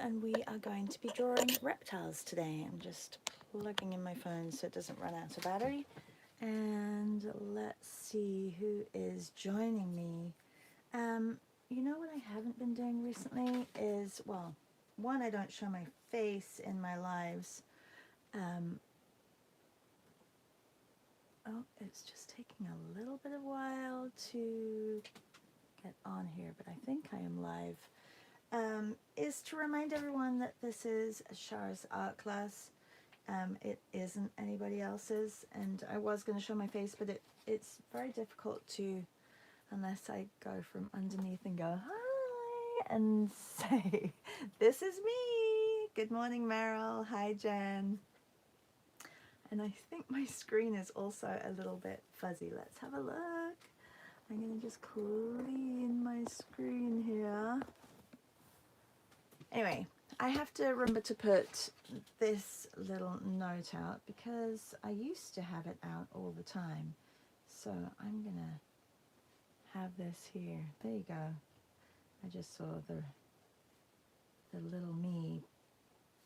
and we are going to be drawing reptiles today. I'm just plugging in my phone so it doesn't run out of battery. And let's see who is joining me. You know what I haven't been doing recently is, well, one, I don't show my face in my lives. Oh, it's just taking a little bit of a while to get on here, but I think I am live. Is to remind everyone that this is Shara's art class. It isn't anybody else's, and I was going to show my face, but it's very difficult to, unless I go from underneath and go, hi, and say, this is me. Good morning, Meryl. Hi, Jen. And I think my screen is also a little bit fuzzy. Let's have a look. I'm going to just clean my screen here. Anyway, I have to remember to put this little note out because I used to have it out all the time. So I'm going to have this here. There you go. I just saw the little me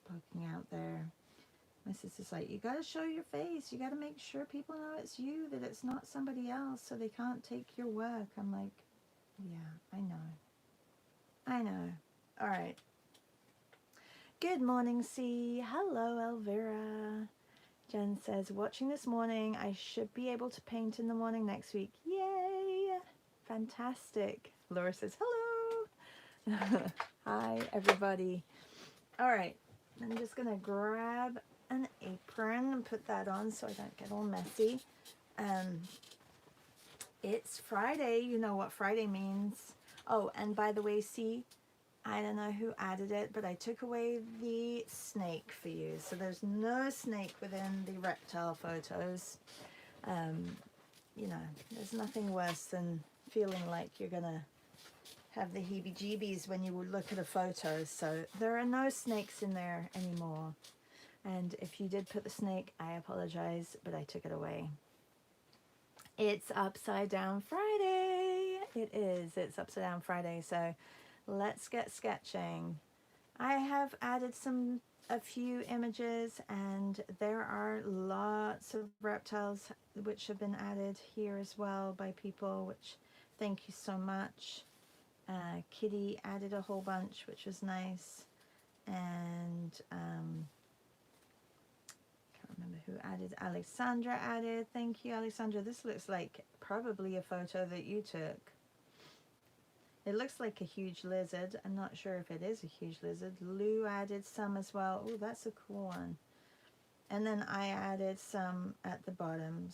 poking out there. My sister's like, you got to show your face. You got to make sure people know it's you, that it's not somebody else so they can't take your work. I'm like, yeah, I know. I know. All right. Good morning, C. Hello, Elvira. Jen says, watching this morning. I should be able to paint in the morning next week. Yay! Fantastic. Laura says, hello. Hi, everybody. All right. I'm just going to grab an apron and put that on so I don't get all messy. It's Friday. You know what Friday means. Oh, and by the way, see, I don't know who added it, but I took away the snake for you. So there's no snake within the reptile photos. You know, there's nothing worse than feeling like you're going to have the heebie-jeebies when you look at a photo. So there are no snakes in there anymore. And if you did put the snake, I apologize, but I took it away. It's Upside Down Friday. It is. It's Upside Down Friday. So let's get sketching. I have added a few images, and there are lots of reptiles which have been added here as well by people, which thank you so much. Kitty added a whole bunch, which was nice. And can't remember who added. Alexandra added. Thank you, Alexandra. This looks like probably a photo that you took. It looks like a huge lizard. I'm not sure if it is a huge lizard. Lou added some as well. Oh, that's a cool one. And then I added some at the bottom.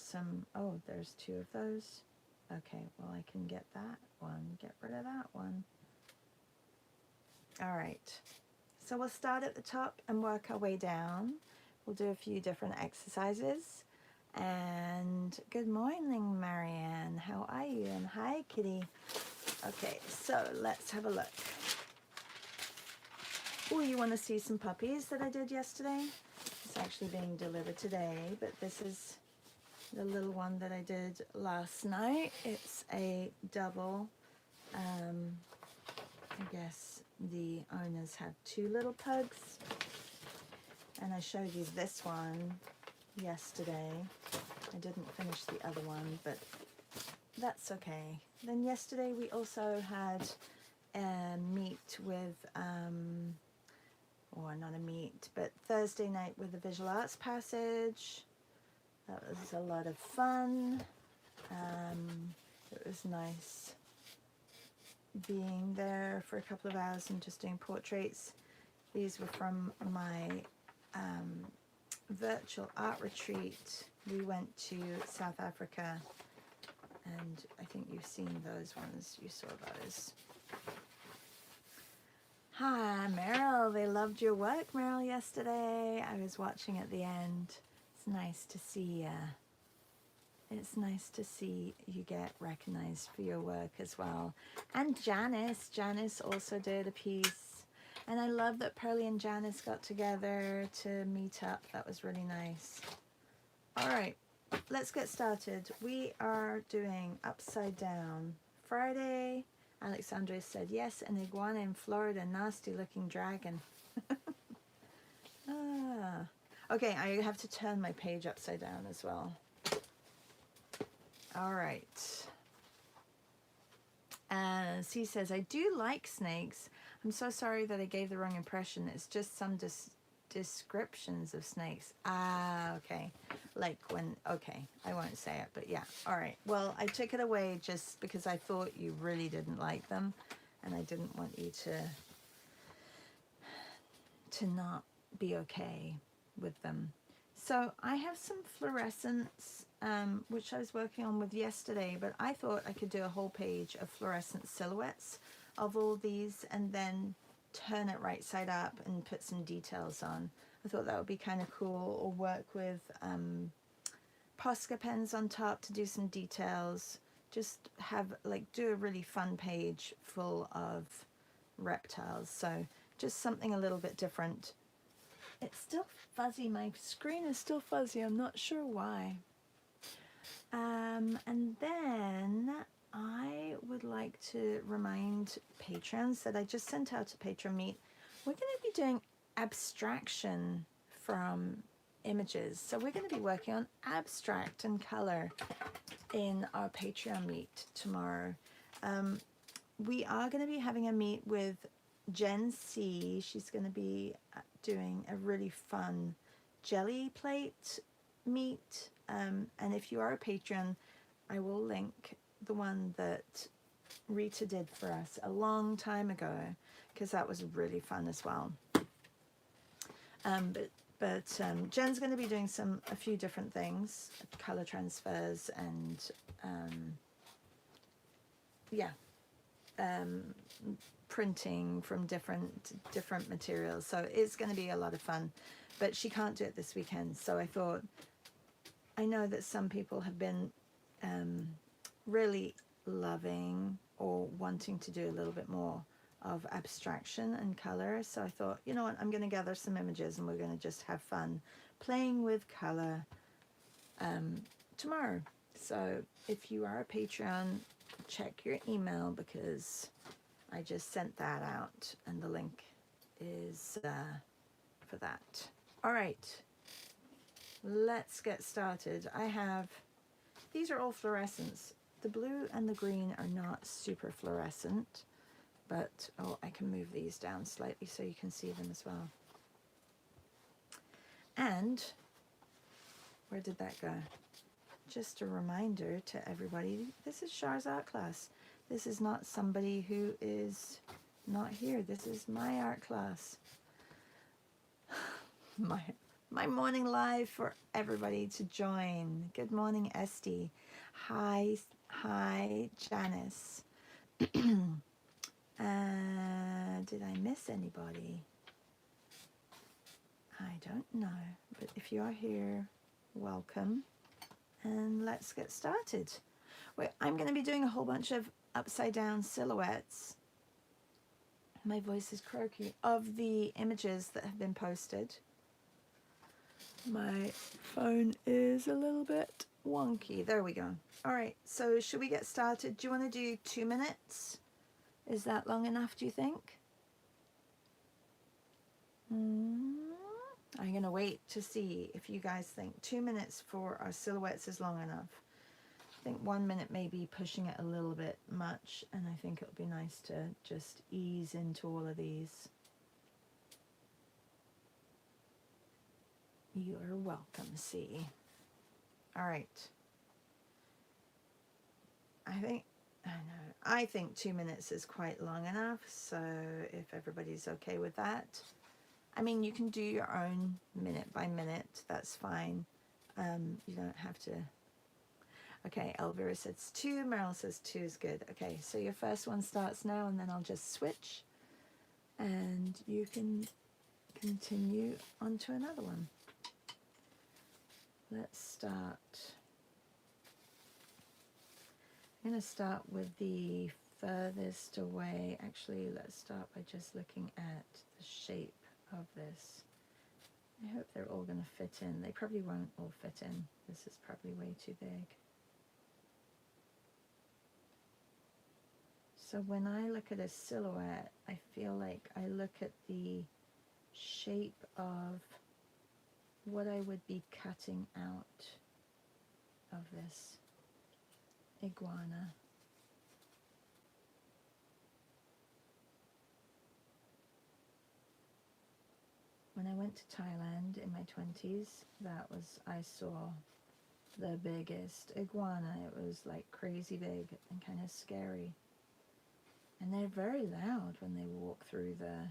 Oh, there's two of those. Okay, well, I can get that one. Get rid of that one. All right. So we'll start at the top and work our way down. We'll do a few different exercises. And good morning, Marianne. How are you? And hi, Kitty. Okay, so let's have a look. Oh, you want to see some puppies that I did yesterday? It's actually being delivered today, but this is the little one that I did last night. It's a double. I guess the owners had two little pugs, and I showed you this one yesterday. I didn't finish the other one, but that's okay. Then yesterday we also had a meet with, or not a meet, but Thursday night with the Visual Arts Passage. That was a lot of fun. It was nice being there for a couple of hours and just doing portraits. These were from my virtual art retreat. We went to South Africa, and I think you've seen those ones. You saw those. Hi, Meryl. They loved your work, Meryl, yesterday. I was watching at the end. It's nice to see it's nice to see you get recognized for your work as well. And Janice also did a piece. And I love that Pearlie and Janice got together to meet up. That was really nice. All right, let's get started. We are doing Upside Down Friday. Alexandra said yes, an iguana in Florida, nasty looking dragon. Okay, I have to turn my page upside down as well. All right. C says, I do like snakes. I'm so sorry that I gave the wrong impression. It's just some descriptions of snakes. Ah, okay. Like when, okay, I won't say it, but yeah. All right. Well, I took it away just because I thought you really didn't like them, and I didn't want you to not be okay with them. So I have some fluorescents, which I was working on with yesterday, but I thought I could do a whole page of fluorescent silhouettes of all these and then turn it right side up and put some details on. I thought that would be kind of cool, or work with Posca pens on top to do some details. Just have, like, do a really fun page full of reptiles. So just something a little bit different. It's still fuzzy. My screen is still fuzzy. I'm not sure why. And then I would like to remind patrons that I just sent out a patron meet. We're going to be doing abstraction from images. So we're going to be working on abstract and color in our Patreon meet tomorrow. We are going to be having a meet with Jen C. She's going to be doing a really fun jelly plate meet. And if you are a patron, I will link the one that Rita did for us a long time ago, because that was really fun as well. But Jen's going to be doing a few different things, color transfers and printing from different materials. So it's going to be a lot of fun, but she can't do it this weekend. So I thought, I know that some people have been really loving or wanting to do a little bit more of abstraction and color. So I thought, you know what, I'm going to gather some images and we're going to just have fun playing with color tomorrow. So if you are a Patreon, check your email, because I just sent that out and the link is for that. All right, let's get started. These are all fluorescents. The blue and the green are not super fluorescent, but I can move these down slightly so you can see them as well. And where did that go? Just a reminder to everybody, this is Char's art class. This is not somebody who is not here. This is my art class. My morning live for everybody to join. Good morning, Esty. Hi, Janice. Did I miss anybody? I don't know, but if you are here, welcome. And let's get started. I'm going to be doing a whole bunch of upside down silhouettes. My voice is croaky. Of the images that have been posted. My phone is a little bit wonky. There we go. All right, so should we get started? Do you want to do 2 minutes? Is that long enough, do you think? I'm going to wait to see if you guys think 2 minutes for our silhouettes is long enough. I think 1 minute may be pushing it a little bit much, and I think it would be nice to just ease into all of these. You're welcome, C. All right. I think 2 minutes is quite long enough, so if everybody's okay with that. I mean, you can do your own minute by minute, that's fine. You don't have to. Okay, Elvira says 2, Meryl says 2 is good. Okay, so your first one starts now, and then I'll just switch, and you can continue on to another one. Let's start. I'm going to start with the furthest away. Actually, let's start by just looking at the shape of this. I hope they're all going to fit in. They probably won't all fit in. This is probably way too big. So when I look at a silhouette, I feel like I look at the shape of what I would be cutting out of this iguana. When I went to Thailand in my 20s, I saw the biggest iguana. It was like crazy big and kind of scary. And they're very loud when they walk through the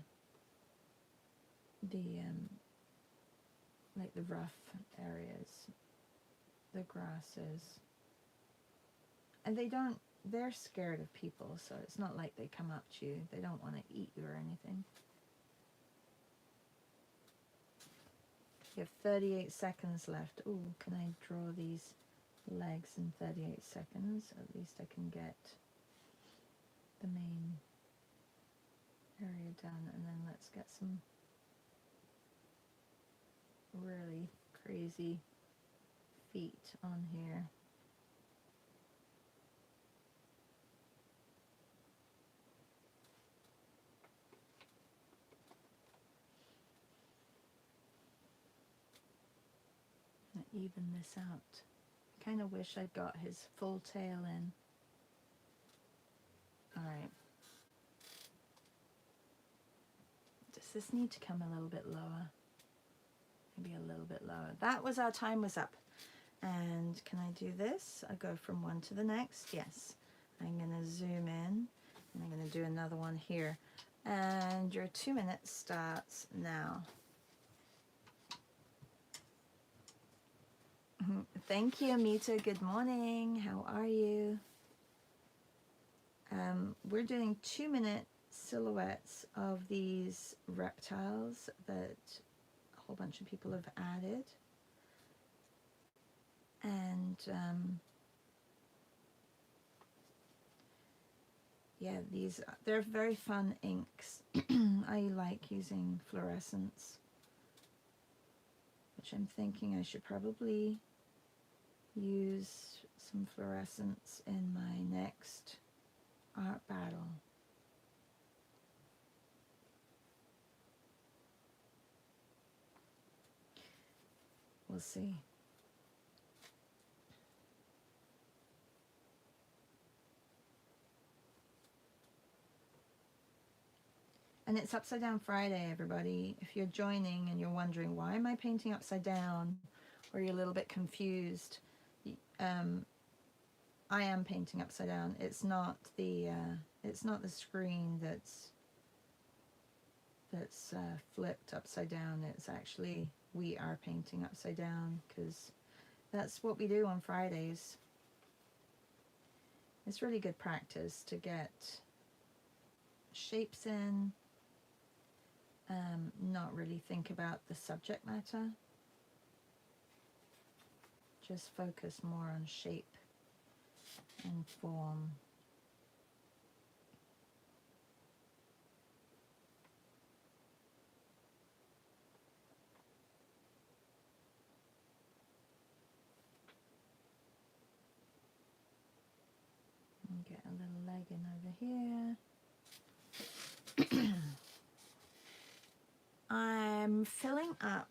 like the rough areas, the grasses. And they're scared of people, so it's not like they come up to you. They don't want to eat you or anything. You have 38 seconds left. Ooh, can I draw these legs in 38 seconds? At least I can get the main area done, and then let's get some really crazy feet on here. Even this out. I kind of wish I'd got his full tail in. Alright. Does this need to come a little bit lower? Maybe a little bit lower. That was our time was up. And can I do this? I go from one to the next. Yes. I'm going to zoom in and I'm going to do another one here. And your 2 minutes starts now. Thank you, Amita. Good morning. How are you? We're doing 2-minute silhouettes of these reptiles that a whole bunch of people have added. And yeah, they're very fun inks. I like using fluorescence, which I'm thinking I should probably use some fluorescence in my next art battle. We'll see. And it's Upside Down Friday, everybody. If you're joining and you're wondering, why am I painting upside down? Or you're a little bit confused, I am painting upside down. It's not the screen that's flipped upside down. It's actually, we are painting upside down because that's what we do on Fridays. It's really good practice to get shapes in, not really think about the subject matter. Just focus more on shape and form. And get a little leg in over here. I'm filling up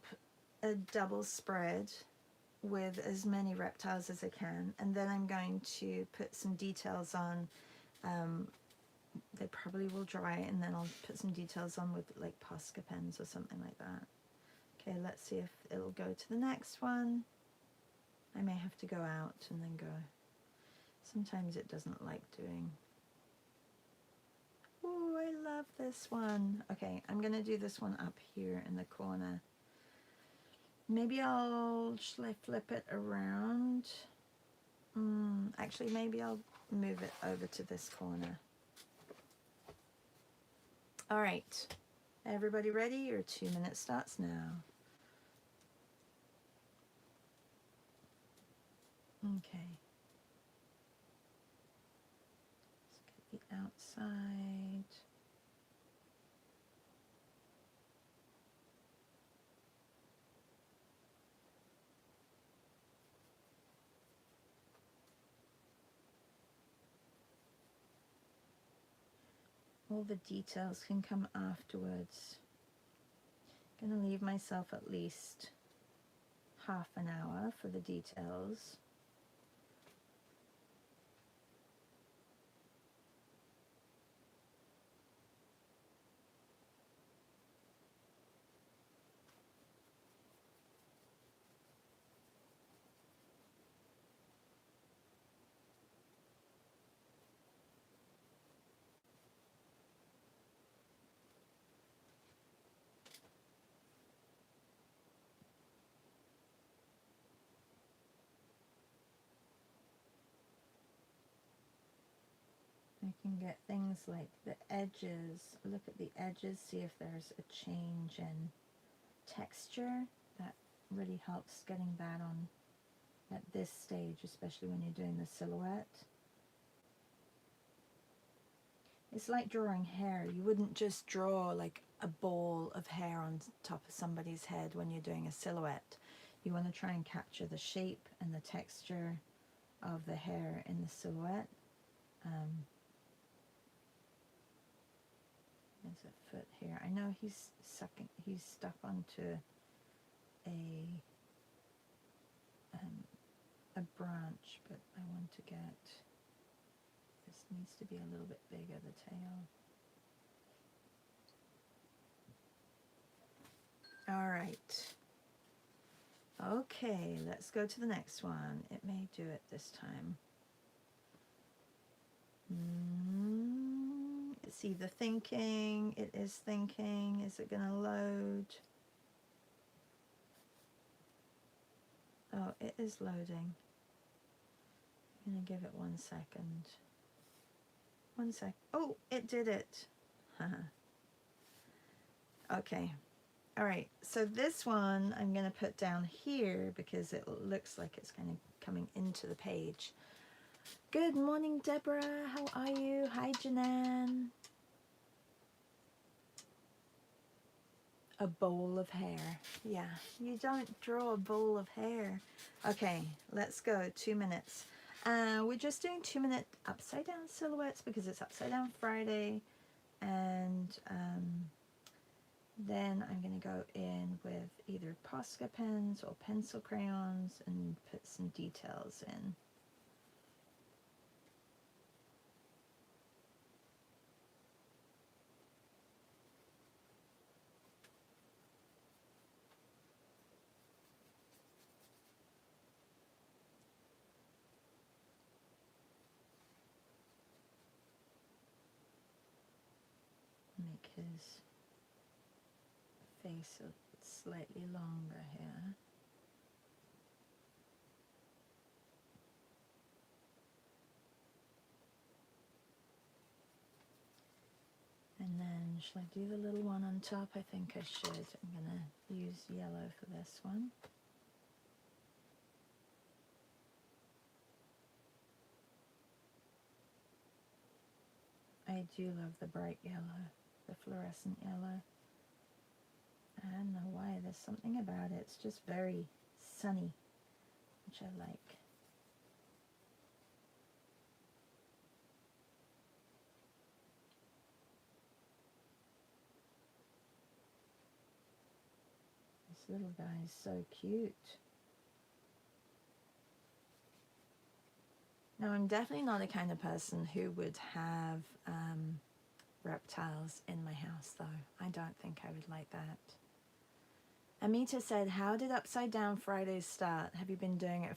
a double spread with as many reptiles as I can, and then I'm going to put some details on. They probably will dry, and then I'll put some details on with like Posca pens or something like that. Okay, let's see if it'll go to the next one. I may have to go out and then go. Sometimes it doesn't like doing. Oh, I love this one. Okay, I'm gonna do this one up here in the corner. Maybe shall I flip it around? Actually, maybe I'll move it over to this corner. All right, everybody ready? Your 2 minutes starts now. Okay. Let's get the outside. All the details can come afterwards. I'm gonna leave myself at least half an hour for the details. I can get things like the edges. Look at the edges, see if there's a change in texture. That really helps getting that on at this stage, especially when you're doing the silhouette. It's like drawing hair. You wouldn't just draw like a ball of hair on top of somebody's head when you're doing a silhouette. You want to try and capture the shape and the texture of the hair in the silhouette. There's a foot here. I know he's stuck onto a branch, but I want to get, this needs to be a little bit bigger, the tail. All right. Okay, let's go to the next one. It may do it this time. It's either thinking, it is thinking, is it gonna load? Oh, it is loading. I'm gonna give it 1 second. 1 sec. Oh, it did it. Okay. All right. So this one I'm gonna put down here because it looks like it's kind of coming into the page. Good morning, Deborah. How are you? Hi, Janan. A bowl of hair. Yeah, you don't draw a bowl of hair. Okay, let's go. 2 minutes. We're just doing 2-minute upside down silhouettes because it's Upside Down Friday. And then I'm going to go in with either Posca pens or pencil crayons and put some details in. Make his face slightly longer here. And then, shall I do the little one on top? I think I should. I'm going to use yellow for this one. I do love the bright yellow, the fluorescent yellow. I don't know why, there's something about it. It's just very sunny, which I like. This little guy is so cute. Now, I'm definitely not the kind of person who would have reptiles in my house, though. I don't think I would like that. Amita said, how did Upside Down Fridays start? Have you been doing it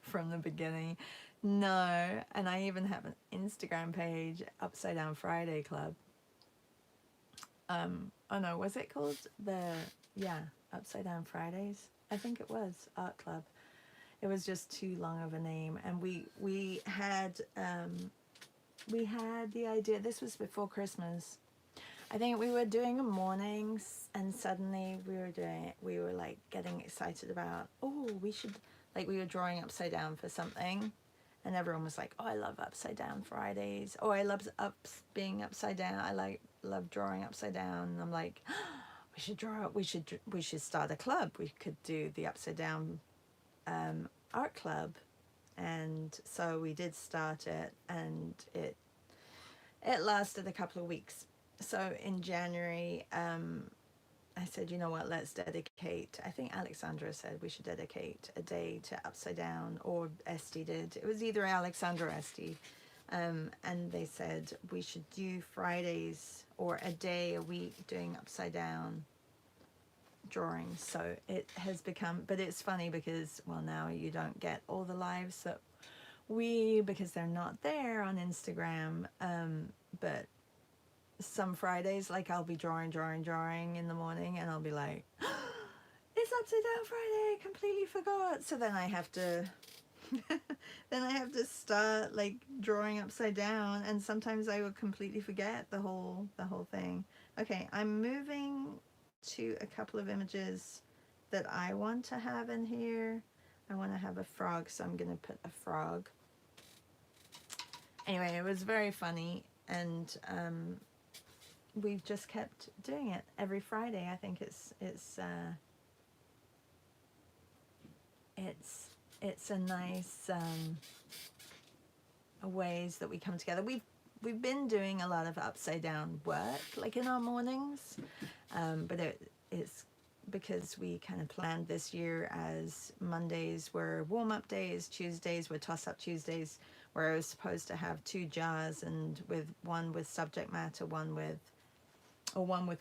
from the beginning? No, and I even have an Instagram page, Upside Down Friday Club. Oh no, was it called Upside Down Fridays? I think it was, Art Club. It was just too long of a name, and we had the idea. This was before Christmas. I think we were doing mornings, and suddenly we were like getting excited about, oh, we should, like, we were drawing upside down for something, and everyone was like, oh, I love Upside Down Fridays. Oh, I love being upside down. I love drawing upside down. And I'm like, oh, we should start a club. We could do the Upside Down art club. And so we did start it, and it lasted a couple of weeks. So in January, I said, you know what, let's dedicate, I think Alexandra said we should dedicate a day to Upside Down, or Esty did. It was either Alexandra or Esty. And they said we should do Fridays or a day a week doing Upside Down drawings. So it has become, but it's funny because, well, now you don't get all the lives that because they're not there on Instagram. But some Fridays, like I'll be drawing in the morning, and I'll be like, it's Upside Down Friday, completely forgot. So then I have to start like drawing upside down, and sometimes I will completely forget the whole thing. Okay, I'm moving to a couple of images that I want to have in here. I want to have a frog, so I'm going to put a frog. Anyway, it was very funny, and we've just kept doing it every Friday. I think it's a nice ways that we come together. We've been doing a lot of upside down work, like in our mornings, but it's because we kind of planned this year as Mondays were warm-up days, Tuesdays were toss-up Tuesdays, where I was supposed to have 2 jars, and with one with subject matter, one with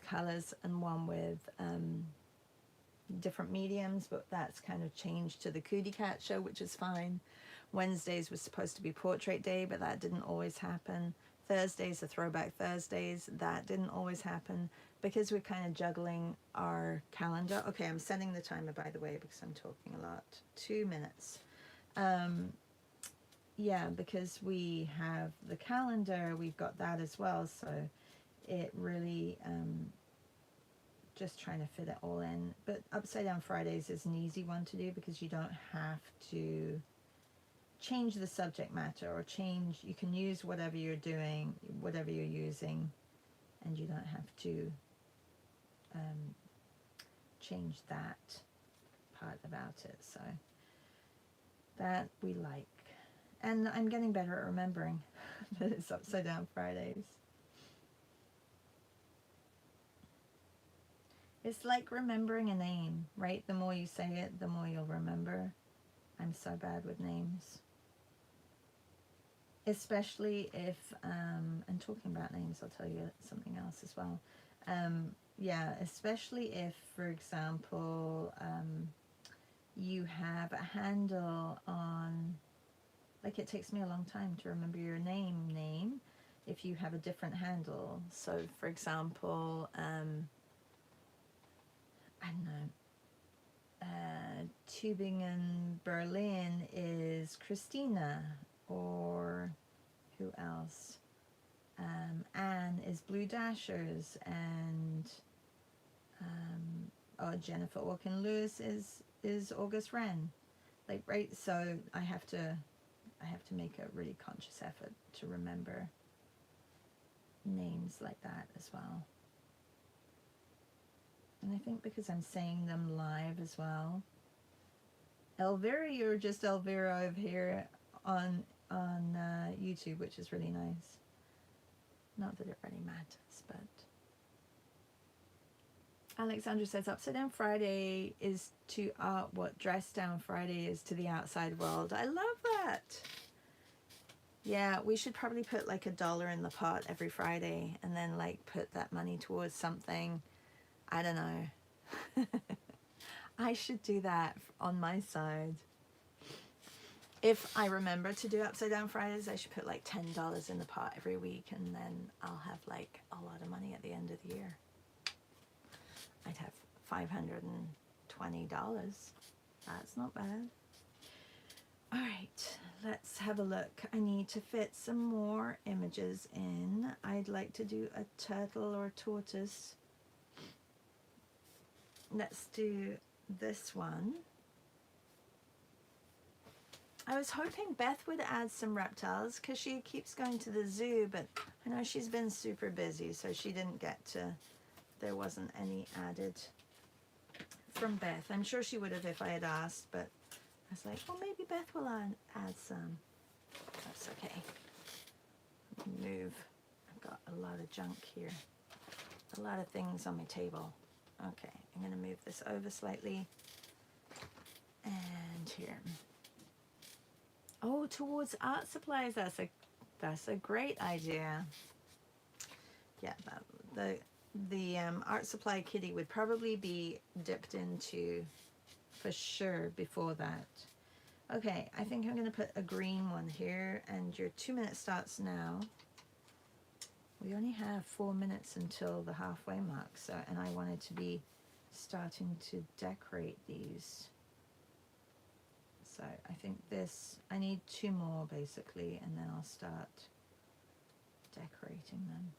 colors, and one with different mediums, but that's kind of changed to the Cootie Cat show, which is fine. Wednesdays was supposed to be portrait day, but that didn't always happen. Thursdays are throwback Thursdays. That didn't always happen because we're kind of juggling our calendar. Okay, I'm setting the timer, by the way, because I'm talking a lot. 2 minutes. Yeah, because we have the calendar, we've got that as well, so it really just trying to fit it all in. But Upside Down Fridays is an easy one to do because you don't have to change the subject matter or change. You can use whatever you're doing, whatever you're using, and you don't have to change that part about it. So that we like. And I'm getting better at remembering that it's Upside Down Fridays. It's like remembering a name, right? The more you say it, the more you'll remember. I'm so bad with names. Especially if, and talking about names, I'll tell you something else as well. Yeah, especially if, for example, you have a handle on, like it takes me a long time to remember your name if you have a different handle. So, for example, I don't know, Tübingen, Berlin is Christina, or who else? Anne is Blue Dashers, and Jennifer Orkin Lewis is August Wren. Like, right, so I have to make a really conscious effort to remember names like that as well. And I think because I'm saying them live as well. Elvira, you're just Elvira over here on YouTube, which is really nice. Not that it really matters, but Alexandra says Upside Down Friday is to art what Dress Down Friday is to the outside world. I love that. Yeah, we should probably put like $1 in the pot every Friday, and then like put that money towards something. I don't know. I should do that on my side. If I remember to do Upside Down Fridays, I should put like $10 in the pot every week, and then I'll have like a lot of money at the end of the year. I'd have $520. That's not bad. All right, let's have a look. I need to fit some more images in. I'd like to do a turtle or a tortoise. Let's do this one. I was hoping Beth would add some reptiles because she keeps going to the zoo, but I know she's been super busy, so she didn't get to, there wasn't any added from Beth. I'm sure she would have if I had asked, but I was like, well, maybe Beth will add some. That's okay. Move. I've got a lot of junk here. A lot of things on my table. Okay, I'm going to move this over slightly. And here. Oh, towards art supplies. That's a great idea. Yeah, the art supply kitty would probably be dipped into for sure before that. Okay, I think I'm going to put a green one here, and your 2 minutes starts now. We only have 4 minutes until the halfway mark, so, and I wanted to be starting to decorate these. So I think I need 2 more basically, and then I'll start decorating them.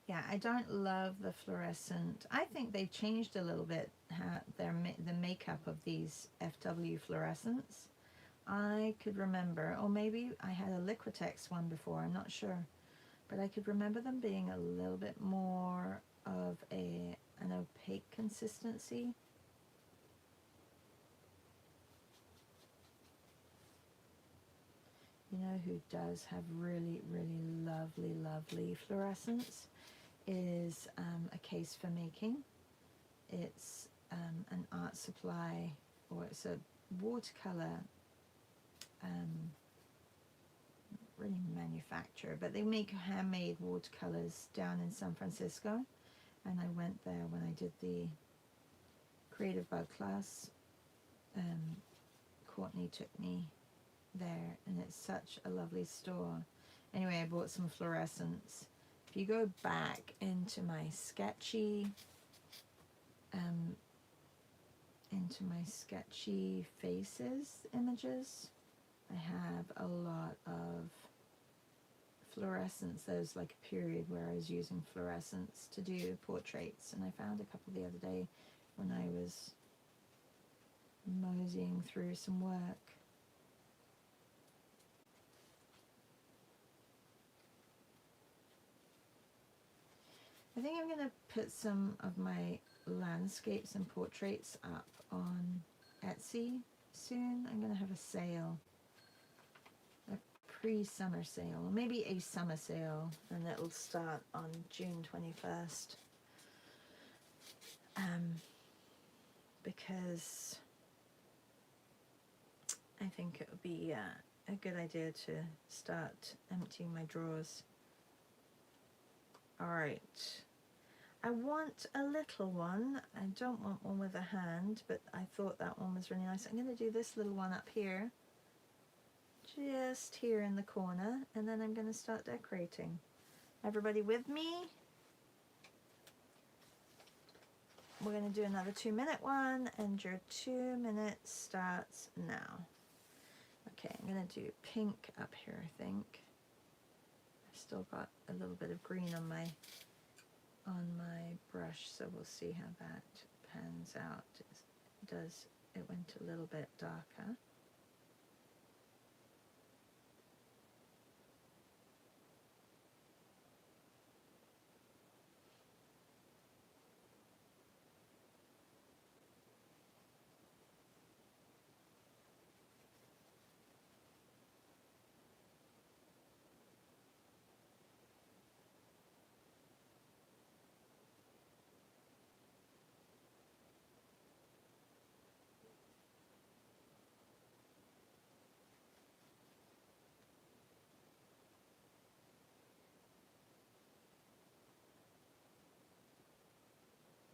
Yeah, I don't love the fluorescent. I think they changed a little bit the makeup of these FW fluorescents. I could remember, or maybe I had a Liquitex one before, I'm not sure, but I could remember them being a little bit more of an opaque consistency. You know who does have really, really lovely, lovely fluorescence is a Case for Making. It's an art supply, or it's a watercolor really manufacturer, but they make handmade watercolors down in San Francisco, and I went there when I did the creative bug class. Courtney took me there, and it's such a lovely store. Anyway, I bought some fluorescents. If you go back into my sketchy faces images, I have a lot of fluorescents. There's like a period where I was using fluorescents to do portraits, and I found a couple the other day when I was moseying through some work. I think I'm going to put some of my landscapes and portraits up on Etsy soon. I'm going to have a sale, a pre-summer sale, or maybe a summer sale, and it'll start on June 21st. Because I think it would be a good idea to start emptying my drawers. Alright, I want a little one. I don't want one with a hand, but I thought that one was really nice. I'm going to do this little one up here, just here in the corner, and then I'm going to start decorating. Everybody with me? We're going to do another 2-minute one, and your 2 minutes starts now. Okay, I'm going to do pink up here, I think. I've still got a little bit of green on my brush, so we'll see how that pans out. It went a little bit darker.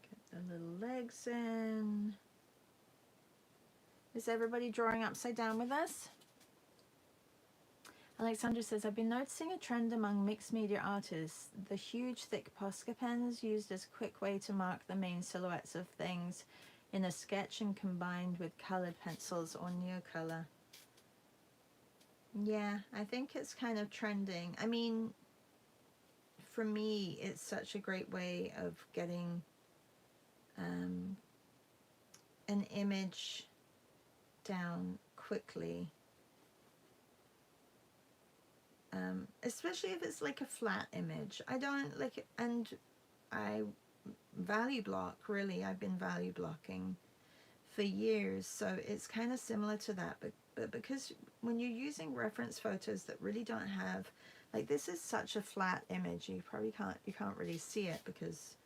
Get the little legs in. Is everybody drawing upside down with us? Alexandra says, I've been noticing a trend among mixed media artists. The huge thick Posca pens used as a quick way to mark the main silhouettes of things in a sketch and combined with colored pencils or Neocolor. Yeah, I think it's kind of trending. I mean, for me, it's such a great way of getting an image down quickly. Especially if it's like a flat image. I don't like it, and I value block, really. I've been value blocking for years, so it's kind of similar to that, but but because when you're using reference photos that really don't have, like this is such a flat image, you probably can't really see it because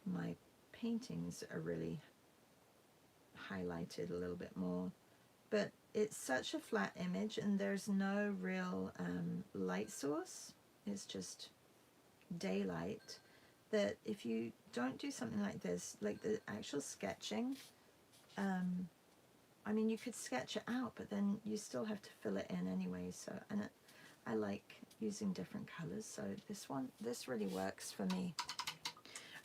my paintings are really highlighted a little bit more, but it's such a flat image and there's no real light source. It's just daylight, that if you don't do something like this, like the actual sketching, I mean, you could sketch it out, but then you still have to fill it in anyway. So, and I like using different colors, so this really works for me.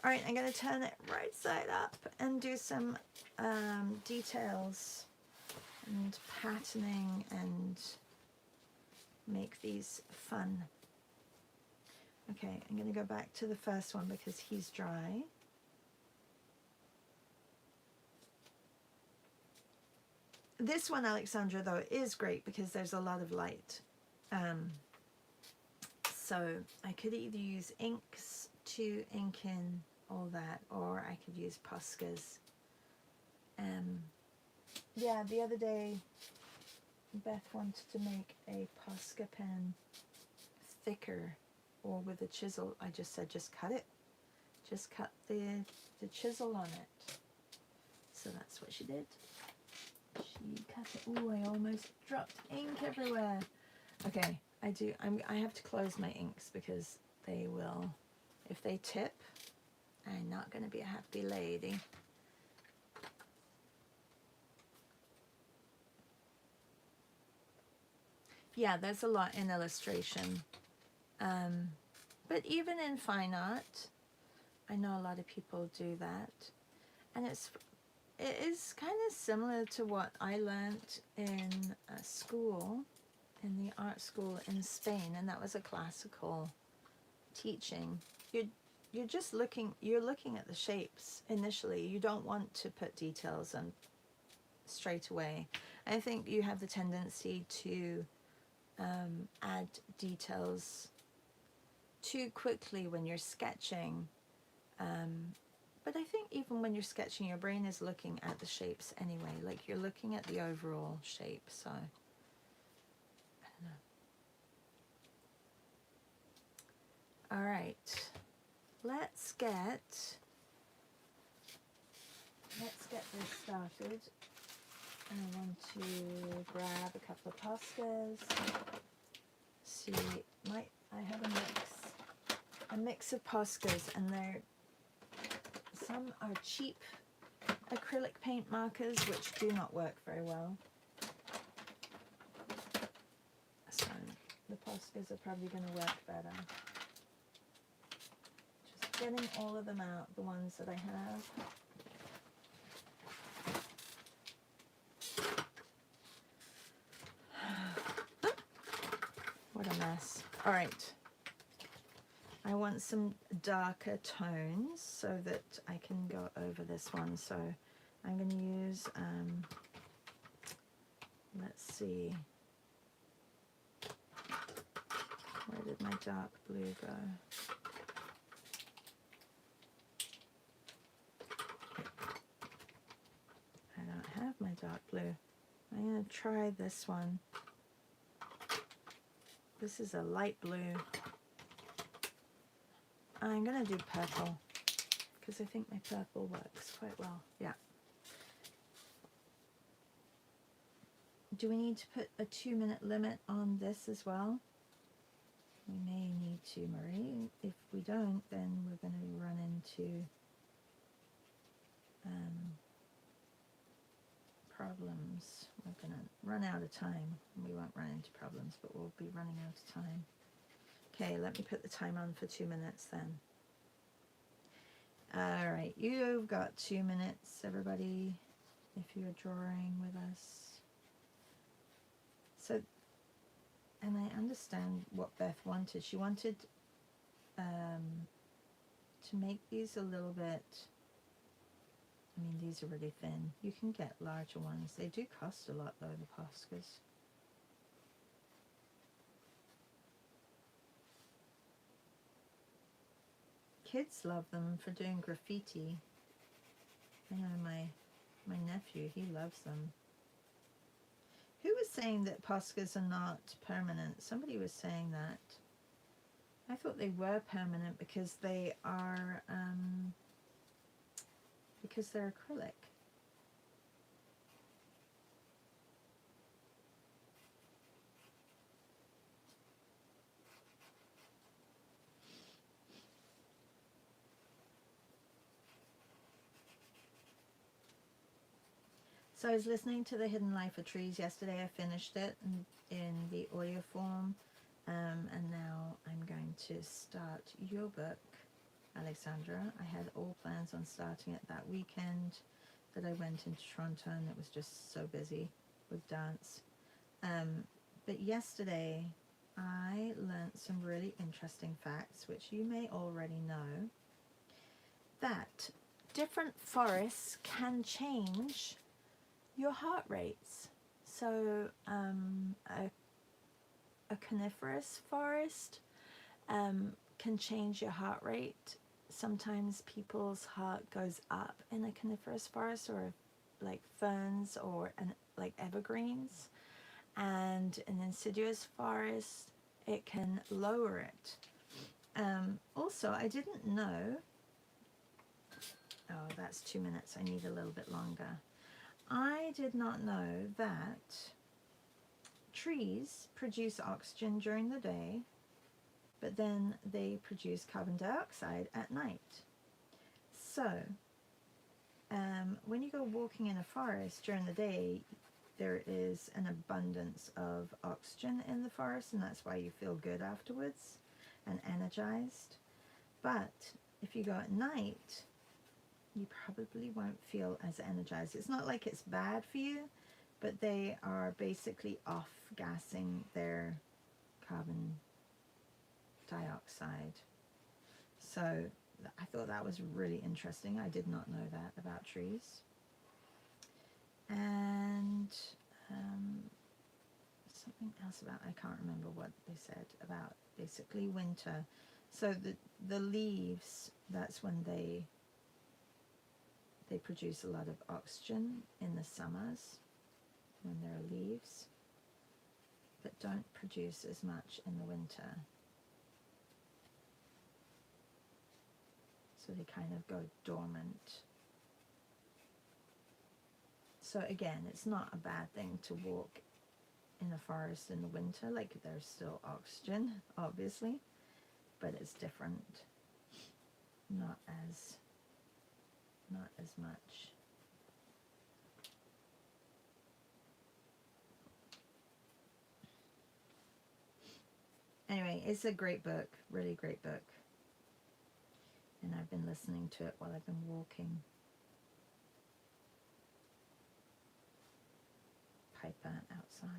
All right, I'm going to turn it right side up and do some details and patterning and make these fun. Okay, I'm going to go back to the first one because he's dry. This one, Alexandra, though, is great because there's a lot of light. So I could either use inks to ink in all that, or I could use Poscas. Yeah, the other day, Beth wanted to make a Posca pen thicker or with a chisel. I just said, just cut it. Just cut the chisel on it. So that's what she did. She cut it. Oh, I almost dropped ink everywhere. Okay, I have to close my inks because they will, if they tip, I'm not going to be a happy lady. Yeah, there's a lot in illustration. But even in fine art, I know a lot of people do that. And it is kind of similar to what I learned in school, in the art school in Spain, and that was a classical teaching. You're just looking at the shapes initially. You don't want to put details on straight away. I think you have the tendency to add details too quickly when you're sketching. But I think even when you're sketching, your brain is looking at the shapes anyway. Like you're looking at the overall shape. So, I don't know. All right. Let's get this started. I want to grab a couple of Poscas. See, I have a mix of Poscas, and some are cheap acrylic paint markers which do not work very well. So the Poscas are probably going to work better. Just getting all of them out, the ones that I have. What a mess. All right. I want some darker tones so that I can go over this one. So I'm going to use, let's see, where did my dark blue go? I don't have my dark blue. I'm going to try this one. This is a light blue. I'm going to do purple because I think my purple works quite well. Yeah. Do we need to put a 2-minute limit on this as well? We may need to, Marie. If we don't, then we're going to run into problems. We're going to run out of time. We won't run into problems, but we'll be running out of time. Okay, let me put the time on for 2 minutes then. All right, you've got 2 minutes, everybody, if you're drawing with us. So, and I understand what Beth wanted. She wanted to make these a little bit, I mean, these are really thin. You can get larger ones. They do cost a lot, though, the Poscas. Kids love them for doing graffiti. I know my nephew, he loves them. Who was saying that Poscas are not permanent. Somebody was saying that. I thought they were permanent because they are, because they're acrylic. So I was listening to The Hidden Life of Trees yesterday. I finished it in the audio form, and now I'm going to start your book, Alexandra. I had all plans on starting it that weekend that I went into Toronto, and it was just so busy with dance. But yesterday I learned some really interesting facts, which you may already know, that different forests can change your heart rates. So a coniferous forest can change your heart rate. Sometimes people's heart goes up in a coniferous forest, or like ferns or like evergreens. And an insidious forest, it can lower it. Also, I didn't know, oh, that's 2 minutes, I need a little bit longer. I did not know that trees produce oxygen during the day, but then they produce carbon dioxide at night. So, when you go walking in a forest during the day, there is an abundance of oxygen in the forest, and that's why you feel good afterwards and energized. But if you go at night, you probably won't feel as energized. It's not like it's bad for you, but they are basically off-gassing their carbon dioxide. So I thought that was really interesting. I did not know that about trees. And something else about, I can't remember what they said about basically winter. So the leaves, that's when they produce a lot of oxygen in the summers when there are leaves, but don't produce as much in the winter. So they kind of go dormant. So again, it's not a bad thing to walk in a forest in the winter. Like, there's still oxygen, obviously, but it's different. Not as much. Anyway, it's a great book, really great book. And I've been listening to it while I've been walking. Piper outside.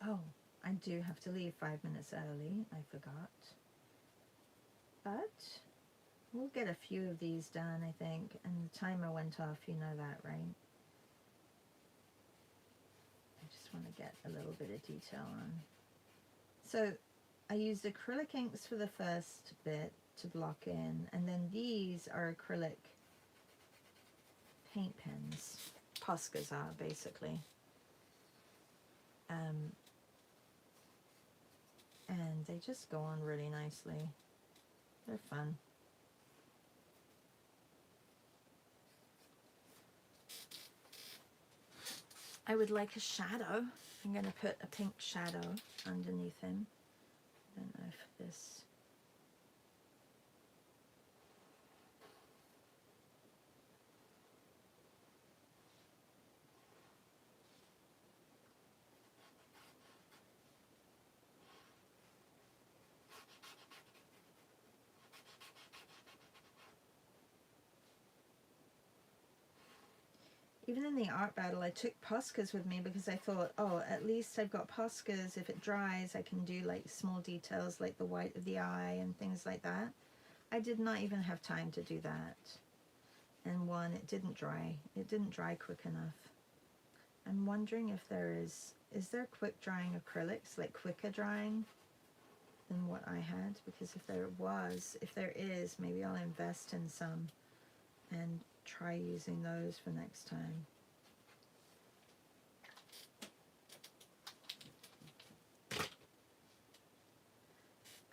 Oh, I do have to leave 5 minutes early. I forgot. But we'll get a few of these done, I think. And the timer went off, you know that, right? I just want to get a little bit of detail on. So I used acrylic inks for the first bit to block in, and then these are acrylic paint pens. Poscas are, basically. And they just go on really nicely. They're fun. I would like a shadow. I'm going to put a pink shadow underneath him. I don't know if this... Even in the art battle, I took Poscas with me because I thought, oh, at least I've got Poscas. If it dries, I can do like small details like the white of the eye and things like that. I did not even have time to do that. And one, it didn't dry. It didn't dry quick enough. I'm wondering if there is there quick drying acrylics, like quicker drying than what I had? Because if there is, maybe I'll invest in some and try using those for next time.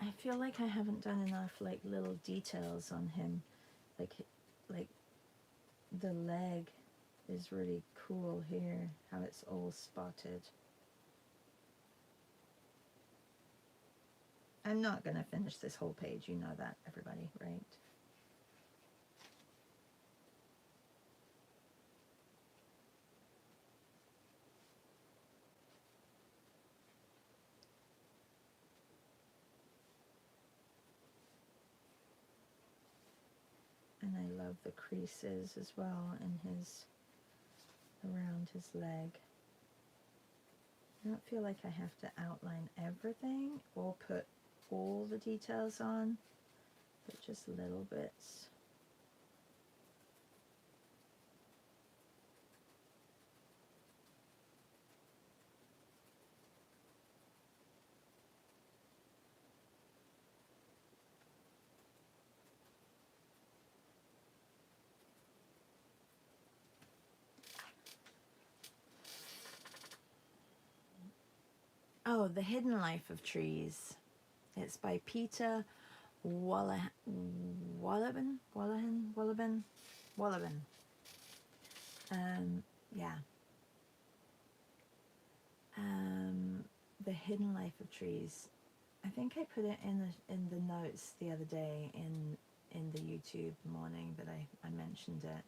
I feel like I haven't done enough like little details on him, like the leg is really cool here, how it's all spotted. I'm not going to finish this whole page, you know that, everybody, right? And I love the creases as well in his, around his leg. I don't feel like I have to outline everything or put all the details on, but just little bits. Oh, The Hidden Life of Trees. It's by Peter Wallahan. Yeah. The Hidden Life of Trees. I think I put it in the notes the other day in the YouTube morning that I mentioned it.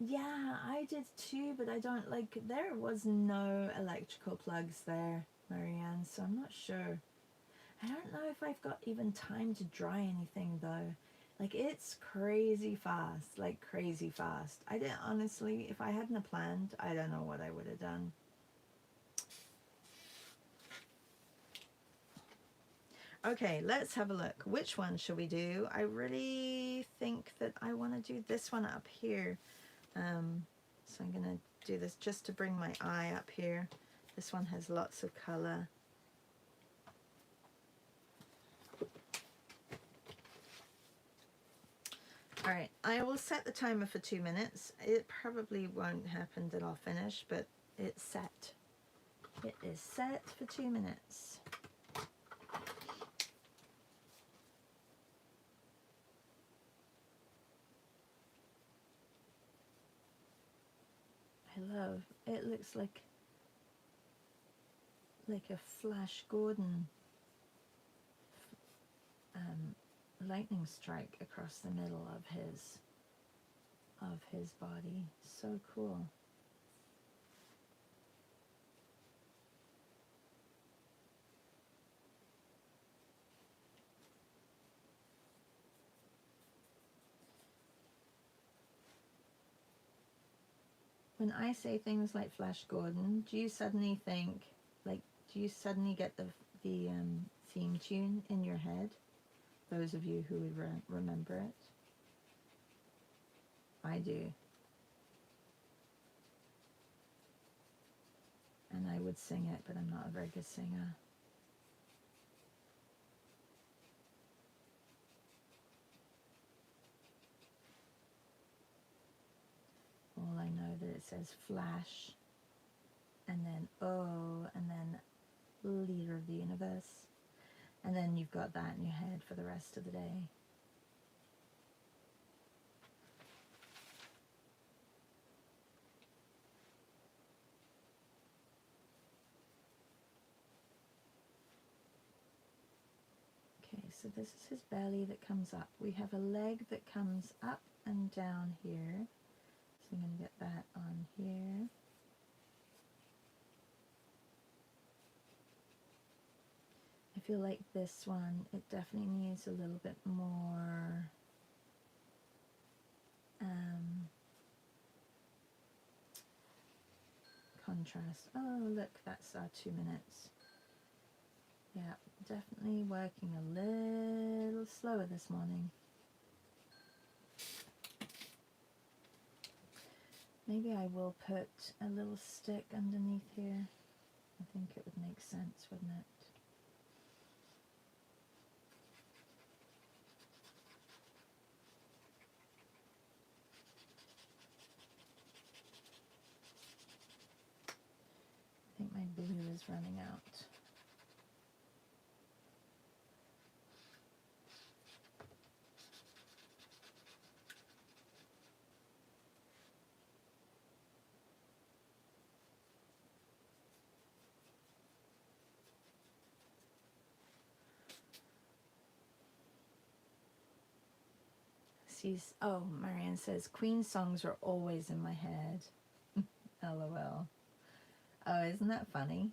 Yeah, I did too, but I don't like, there was no electrical plugs there, Marianne, so I'm not sure. I don't know if I've got even time to dry anything though. Like, it's crazy fast, like crazy fast. I didn't, honestly, if I hadn't have planned, I don't know what I would have done. Okay, let's have a look. Which one shall we do? I really think that I want to do this one up here. So I'm going to do this just to bring my eye up here. This one has lots of color. All right, I will set the timer for 2 minutes. It probably won't happen that I'll finish, but it's set. It is set for 2 minutes. I love, it looks like a Flash Gordon lightning strike across the middle of his body. So cool. When I say things like Flash Gordon, do you suddenly think, like, do you suddenly get the theme tune in your head? Those of you who would remember it. I do. And I would sing it, but I'm not a very good singer. All I know that it says Flash, and then O, and then Leader of the Universe. And then you've got that in your head for the rest of the day. Okay, so this is his belly that comes up. We have a leg that comes up and down here. So I'm going to get that on here. I feel like this one, it definitely needs a little bit more contrast. Oh, look, that's our 2 minutes. Yeah, definitely working a little slower this morning. Maybe I will put a little stick underneath here. I think it would make sense, wouldn't it? blue is running out. Oh, Marianne says, Queen songs are always in my head. LOL. Oh, isn't that funny?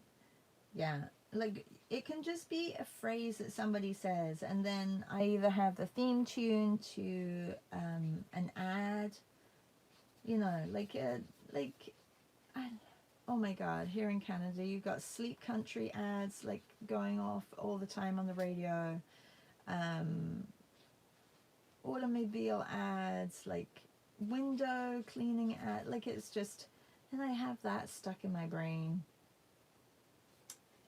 Yeah. Like, it can just be a phrase that somebody says, and then I either have the theme tune to an ad, you know, oh my God, here in Canada, you've got Sleep Country ads, like, going off all the time on the radio. Automobile ads, like window cleaning ad, like it's just, and I have that stuck in my brain.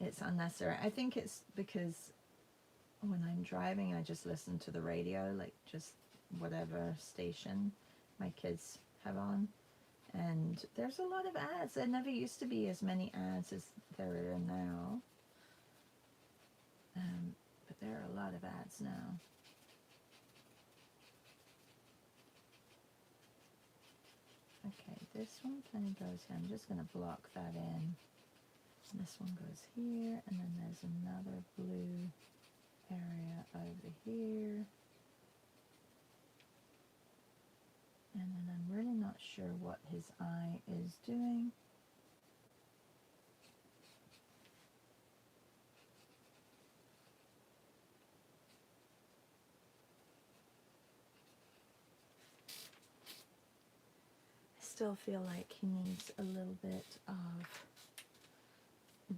It's unnecessary. I think it's because when I'm driving, I just listen to the radio, like just whatever station my kids have on. And there's a lot of ads. There never used to be as many ads as there are now. But there are a lot of ads now. Okay, this one kind of goes here. I'm just going to block that in. And this one goes here, and then there's another blue area over here. And then I'm really not sure what his eye is doing. I still feel like he needs a little bit of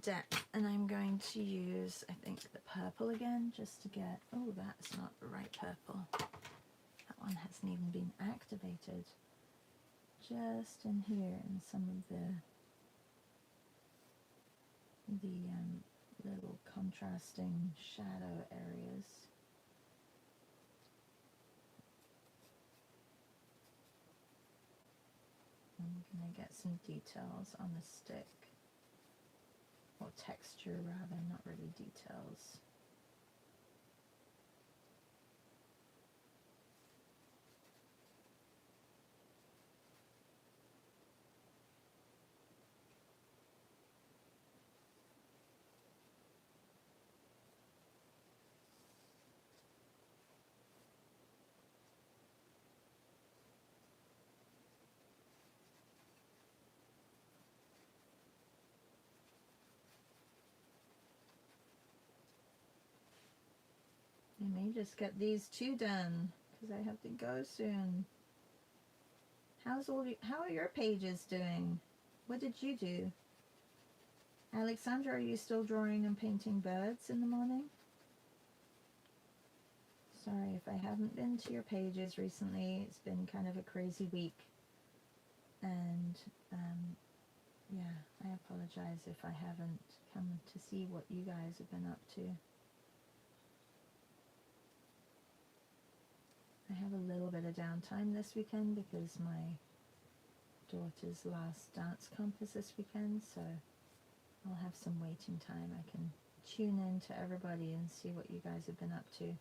depth, and I'm going to use, I think, the purple again, just to get, oh, that's not the right purple. That one hasn't even been activated. Just in here, in some of the little contrasting shadow areas. I'm going to get some details on the stick. Or texture rather, not really details. I may just get these two done because I have to go soon. How are your pages doing? What did you do? Alexandra, are you still drawing and painting birds in the morning? Sorry if I haven't been to your pages recently. It's been kind of a crazy week. And yeah, I apologize if I haven't come to see what you guys have been up to. I have a little bit of downtime this weekend because my daughter's last dance comp is this weekend, so I'll have some waiting time. I can tune in to everybody and see what you guys have been up to.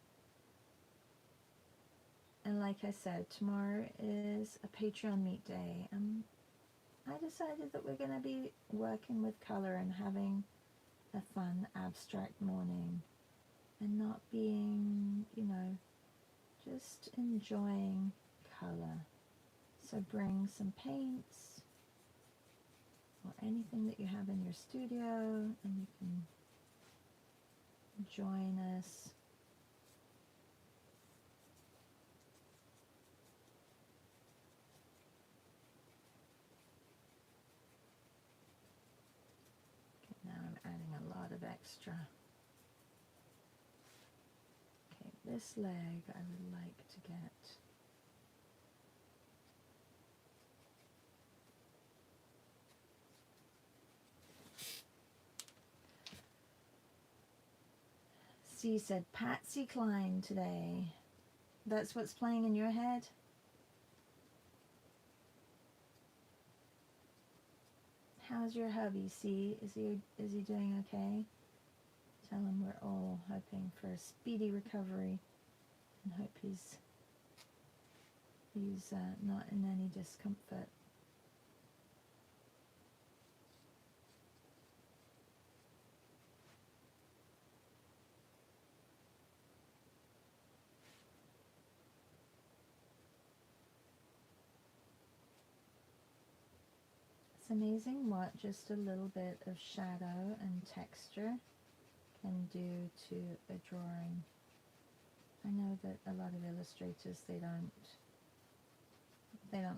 And like I said, tomorrow is a Patreon meet day. I decided that we're going to be working with color and having a fun abstract morning and not being, you know, just enjoying color. So bring some paints or anything that you have in your studio and you can join us. Okay, now I'm adding a lot of extra. Okay, this leg I would like to get C said Patsy Cline today. That's what's playing in your head? How's your hubby? See, is he doing okay? Tell him we're all hoping for a speedy recovery and hope he's not in any discomfort. It's amazing what just a little bit of shadow and texture can do to a drawing. I know that a lot of illustrators, they don't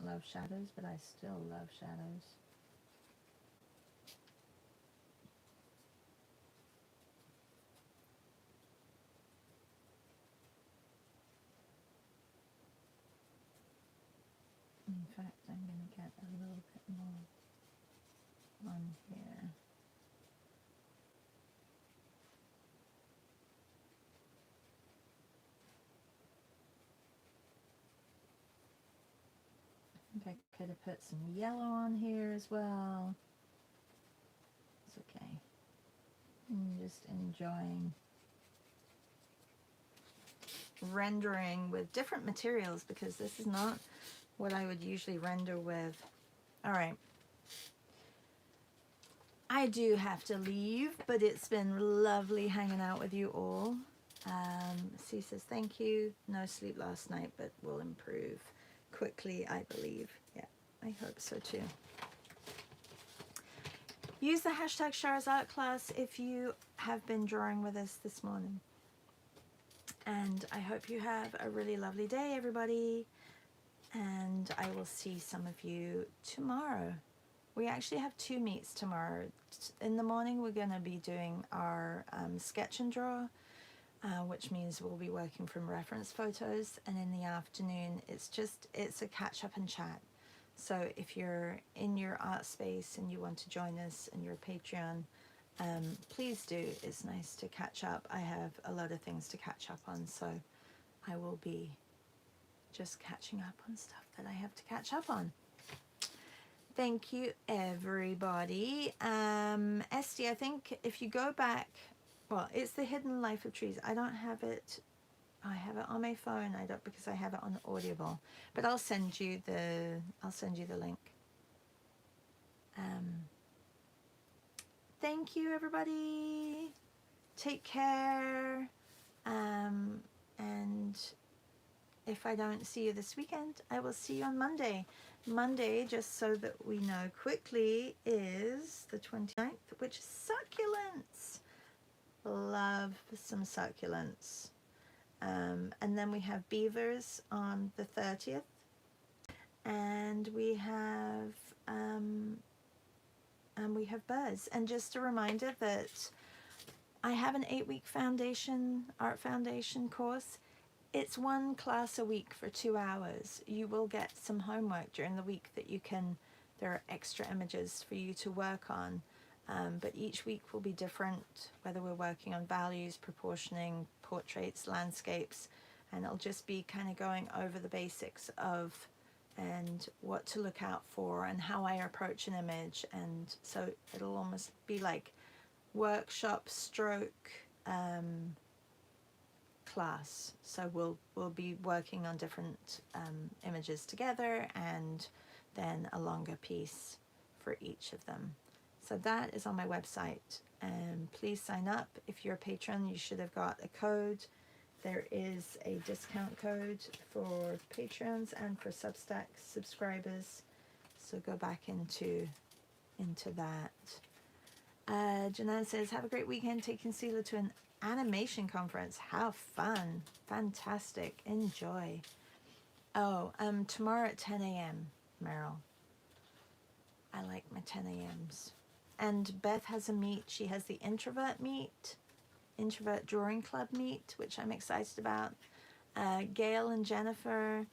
love shadows, but I still love shadows. In fact, I'm going to get a little bit more on here. I think I could have put some yellow on here as well. It's okay. I'm just enjoying rendering with different materials because this is not what I would usually render with. All right. I do have to leave, but it's been lovely hanging out with you all. C says, thank you. No sleep last night, but will improve quickly, I believe. Yeah, I hope so too. Use the hashtag Shara's Art Class if you have been drawing with us this morning. And I hope you have a really lovely day, everybody. And I will see some of you tomorrow. We actually have 2 meets tomorrow. In the morning, we're going to be doing our sketch and draw, which means we'll be working from reference photos. And in the afternoon, it's a catch up and chat. So if you're in your art space and you want to join us in your Patreon, please do. It's nice to catch up. I have a lot of things to catch up on, so I will be just catching up on stuff that I have to catch up on. Thank you, everybody. Esty, I think if you go back, well, it's The Hidden Life of Trees. I don't have it. I have it on my phone. I don't, because I have it on Audible. But I'll send you the link. Thank you, everybody. Take care. And if I don't see you this weekend, I will see you on Monday. Monday, just so that we know quickly, is the 29th, which is succulents. Love some succulents. And then we have beavers on the 30th. And we have birds. And just a reminder that I have an 8-week art foundation course. It's 1 class a week for 2 hours. You will get some homework during the week that there are extra images for you to work on. But each week will be different, whether we're working on values, proportioning, portraits, landscapes, and it'll just be kind of going over the basics of and what to look out for and how I approach an image. And so it'll almost be like workshop stroke class. So we'll be working on different images together, and then a longer piece for each of them. So that is on my website, and please sign up. If you're a patron, you should have got a code. There is a discount code for patrons and for Substack subscribers, so go back into that. Janan says, have a great weekend taking Sela to an animation conference. How fun. Fantastic. Enjoy. Oh, tomorrow at 10 a.m. Meryl. I like my 10 a.m.s. And Beth has a meet. She has the introvert drawing club meet, which I'm excited about. Gail and Jennifer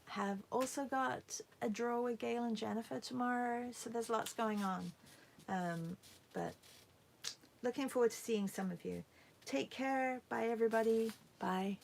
have also got a draw with Gail and Jennifer tomorrow. So there's lots going on. But looking forward to seeing some of you. Take care. Bye, everybody. Bye.